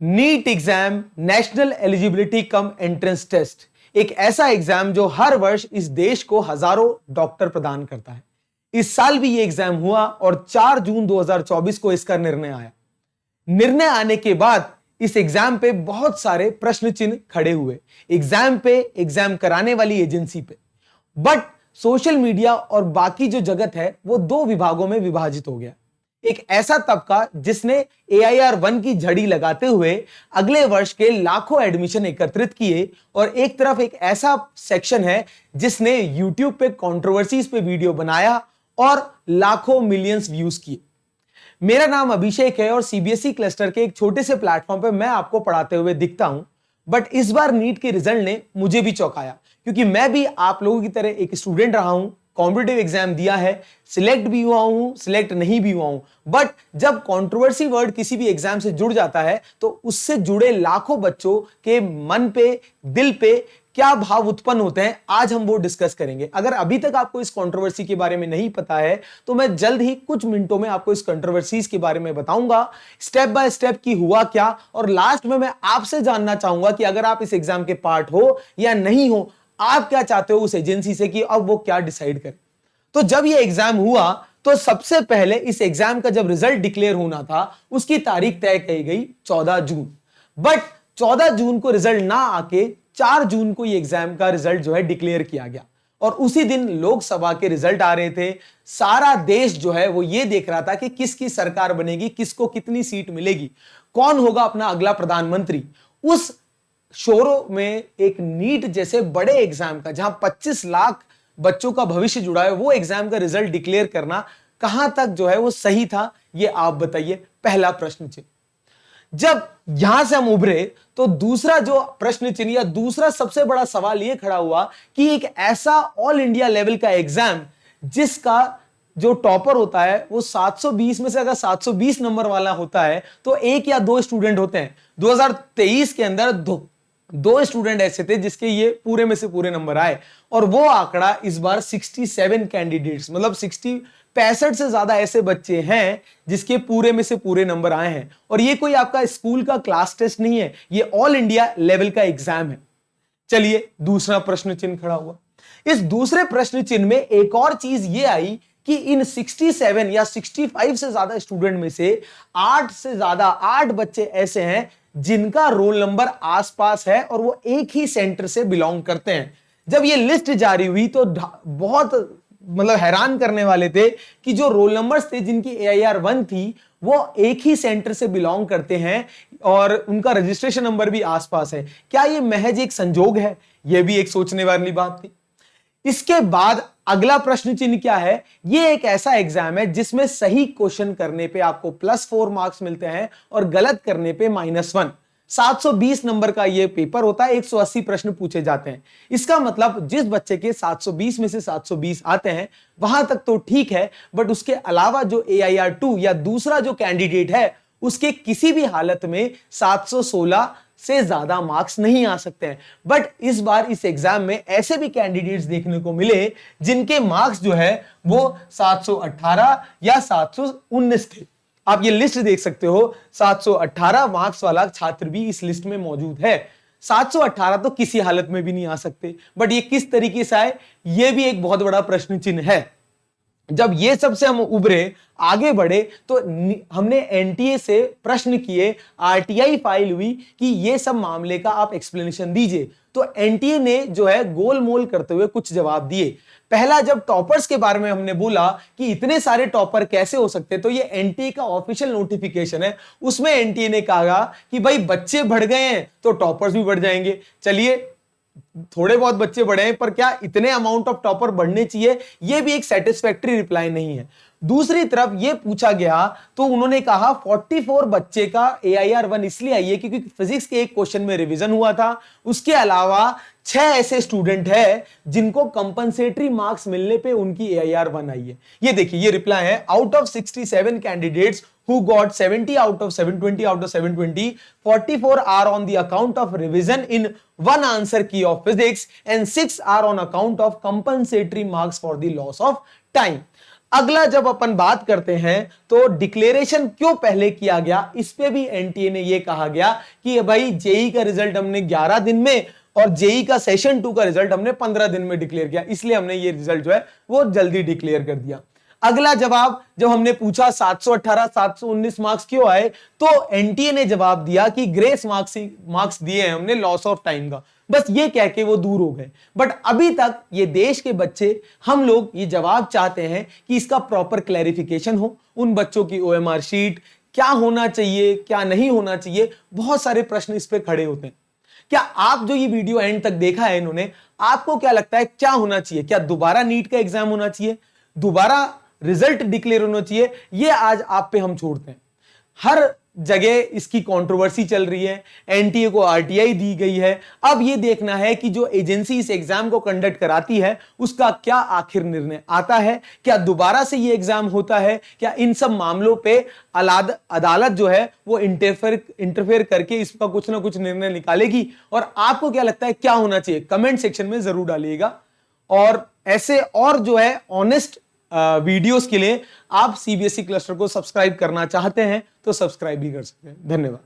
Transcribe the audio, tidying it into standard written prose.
NEET exam national eligibility cum entrance test एक ऐसा exam जो हर वर्ष इस देश को हजारों डॉक्टर प्रदान करता है। इस साल भी ये एग्जाम हुआ और 4 जून 2024 को इसका निर्णय आया। निर्णय आने के बाद इस एग्जाम पे बहुत सारे प्रश्न चिन्ह खड़े हुए, एग्जाम पे, एग्जाम कराने वाली एजेंसी पे। बट सोशल मीडिया और बाकी जो जगत है वो दो विभागों में विभाजित हो गया। एक ऐसा तबका जिसने AIR-1 की झड़ी लगाते हुए अगले वर्ष के लाखों एडमिशन एकत्रित किए, और एक तरफ एक ऐसा सेक्शन है जिसने YouTube पे कंट्रोवर्सीज पे वीडियो बनाया और लाखों मिलियंस व्यूज किए। मेरा नाम अभिषेक है और CBSE क्लस्टर के एक छोटे से प्लेटफॉर्म पे मैं आपको पढ़ाते हुए दिखता हूं। बट इस बार नीट के रिजल्ट ने मुझे भी चौंकाया, क्योंकि मैं भी आप लोगों की तरह एक स्टूडेंट रहा हूं, कॉम्पिटिटिव एग्जाम दिया है, सिलेक्ट भी हुआ हूं, सिलेक्ट नहीं भी हुआ हूं। बट जब कंट्रोवर्सी वर्ड किसी भी एग्जाम से जुड़ जाता है तो उससे जुड़े लाखों बच्चों के मन पे, दिल पे क्या भाव उत्पन्न होते हैं, आज हम वो डिस्कस करेंगे। अगर अभी तक आपको इस कंट्रोवर्सी के बारे में नहीं पता है तो मैं जल्द ही कुछ मिनटों में आपको इस कंट्रोवर्सीज के बारे में बताऊंगा, स्टेप बाय स्टेप की हुआ क्या, और लास्ट में मैं आपसे जानना चाहूंगा कि अगर आप इस एग्जाम के पार्ट हो या नहीं हो, आप क्या चाहते हो उस एजेंसी से कि अब वो क्या डिसाइड करे। तो जब ये एग्जाम हुआ तो सबसे पहले इस एग्जाम का जब रिजल्ट डिक्लेयर होना था उसकी तारीख तय की गई 14 जून। बट 14 जून को रिजल्ट ना आके 4 जून को ये एग्जाम का रिजल्ट जो है डिक्लेयर किया गया, और उसी दिन लोकसभा के रिजल्ट आ रहे थे। सारा देश जो है वो ये देख रहा था कि किसकी सरकार बनेगी, किसको कितनी सीट मिलेगी, कौन होगा अपना अगला प्रधानमंत्री। उस शोरों में एक नीट जैसे बड़े एग्जाम का, जहां 25 लाख बच्चों का भविष्य जुड़ा है, वो एग्जाम का रिजल्ट डिक्लेयर करना कहां तक जो है वो सही था, ये आप बताइए। पहला प्रश्न चिन्ह। जब यहां से हम उभरे तो दूसरा जो प्रश्न चिन्ह या दूसरा सबसे बड़ा सवाल यह खड़ा हुआ कि एक ऐसा ऑल इंडिया लेवल का एग्जाम जिसका जो टॉपर होता है वो 720 में से अगर 720 नंबर वाला होता है तो एक या दो स्टूडेंट होते हैं। 2023 के अंदर दो स्टूडेंट ऐसे थे जिसके ये पूरे में से पूरे नंबर आए, और वो आंकड़ा इस बार 67 कैंडिडेट्स, मतलब 65 से ज्यादा ऐसे बच्चे हैं जिसके पूरे में से पूरे नंबर आए हैं। और ये कोई आपका स्कूल का क्लास टेस्ट नहीं है, ये ऑल इंडिया लेवल का एग्जाम है। चलिए दूसरा प्रश्न चिन्ह खड़ा हुआ। इस दूसरे प्रश्न चिन्ह में एक और चीज ये आई कि इन 67 या 65 से ज्यादा स्टूडेंट में से 8 बच्चे ऐसे हैं जिनका रोल नंबर आसपास है और वो एक ही सेंटर से बिलोंग करते हैं। जब ये लिस्ट जारी हुई तो बहुत मतलब हैरान करने वाले थे कि जो रोल नंबर्स थे जिनकी AIR-1 थी वो एक ही सेंटर से बिलोंग करते हैं और उनका रजिस्ट्रेशन नंबर भी आसपास है। क्या ये महज एक संजोग है? यह भी एक सोचने वाली बात थी। इसके बाद अगला प्रश्न चिन्ह क्या है? यह एक ऐसा एग्जाम है जिसमें सही क्वेश्चन करने पे आपको +4 मार्क्स मिलते हैं और गलत करने पे -1। 720 नंबर का यह पेपर होता है, 180 प्रश्न पूछे जाते हैं। इसका मतलब जिस बच्चे के 720 में से 720 आते हैं वहां तक तो ठीक है, बट उसके अलावा जो AIR-2 या दूसरा जो कैंडिडेट है उसके किसी भी हालत में 716 से ज्यादा मार्क्स नहीं आ सकते हैं। बट इस बार इस एग्जाम में ऐसे भी कैंडिडेट्स देखने को मिले जिनके मार्क्स जो है वो 718 या 719 थे। आप ये लिस्ट देख सकते हो, 718 मार्क्स वाला छात्र भी इस लिस्ट में मौजूद है। 718 तो किसी हालत में भी नहीं आ सकते, बट ये किस तरीके से आए, ये भी एक बहुत बड़ा प्रश्न चिन्ह है। जब ये सबसे हम उभरे, आगे बढ़े, तो हमने NTA से प्रश्न किए, RTI फाइल हुई कि ये सब मामले का आप एक्सप्लेनेशन दीजिए। तो NTA ने जो है गोलमोल करते हुए कुछ जवाब दिए। पहला, जब टॉपर्स के बारे में हमने बोला कि इतने सारे टॉपर कैसे हो सकते, तो ये NTA का ऑफिशियल नोटिफिकेशन है, उसमें NTA ने कहा कि भाई बच्चे बढ़ गए हैं तो टॉपर्स भी बढ़ जाएंगे। चलिए थोड़े बहुत बच्चे बढ़े हैं, पर क्या इतने अमाउंट ऑफ टॉपर बढ़ने चाहिए? यह भी एक सेटिस्फैक्टरी रिप्लाई नहीं है। दूसरी तरफ यह पूछा गया तो उन्होंने कहा 44 बच्चे का AIR-1 इसलिए आई है क्योंकि फिजिक्स के एक क्वेश्चन में रिवीजन हुआ था। उसके अलावा 6 ऐसे स्टूडेंट हैं जिनको कंपनसेटरी मार्क्स मिलने पे उनकी AIR-1 आई है। ये देखिए, ये रिप्लाई है, out of 67 candidates who got 70 out of 720 out of 720, 44 are on the account of revision in one answer key of physics and 6 are on account of compensatory marks for the loss of time. अगला जब अपन बात करते हैं तो declaration क्यों पहले किया गया, इस पे भी एनटीए ने यह कहा गया कि भाई जेई का रिजल्ट हमने 11 दिन में और जेई का सेशन 2 का रिजल्ट हमने 15 दिन में डिक्लेयर किया, इसलिए हमने ये रिजल्ट जो है वो जल्दी डिक्लेयर कर दिया। अगला जवाब जब हमने पूछा 718 719 मार्क्स क्यों आए, तो एनटीए ने जवाब दिया कि ग्रेस मार्क्स दिए हैं हमने लॉस ऑफ टाइम का, बस ये कह के वो दूर हो गए। बट अभी तक ये देश के बच्चे, हम लोग ये जवाब चाहते हैं कि इसका प्रॉपर क्लैरिफिकेशन हो, उन बच्चों की ओएमआर शीट क्या होना चाहिए क्या नहीं होना चाहिए, बहुत सारे प्रश्न इस पे खड़े होते हैं। क्या आप जो ये वीडियो एंड तक देखा है इन्होंने, आपको क्या लगता है क्या होना चाहिए? क्या दोबारा नीट का एग्जाम होना चाहिए, दोबारा रिजल्ट डिक्लेयर होना चाहिए? ये आज आप पे हम छोड़ते हैं। हर जगह इसकी कंट्रोवर्सी चल रही है, एनटीए को आरटीआई दी गई है। अब ये देखना है कि जो एजेंसी इस एग्जाम को कंडक्ट कराती है उसका क्या आखिर निर्णय आता है, क्या दोबारा से ये एग्जाम होता है, क्या इन सब मामलों पे अदालत जो है वो इंटरफेयर करके इसका कुछ ना कुछ निर्णय निकालेगी। और आपको क्या लगता है क्या होना चाहिए, कमेंट सेक्शन में जरूर डालिएगा। और ऐसे और जो है ऑनेस्ट वीडियोस के लिए आप सीबीएसई क्लस्टर को सब्सक्राइब करना चाहते हैं तो सब्सक्राइब भी कर सकते हैं। धन्यवाद।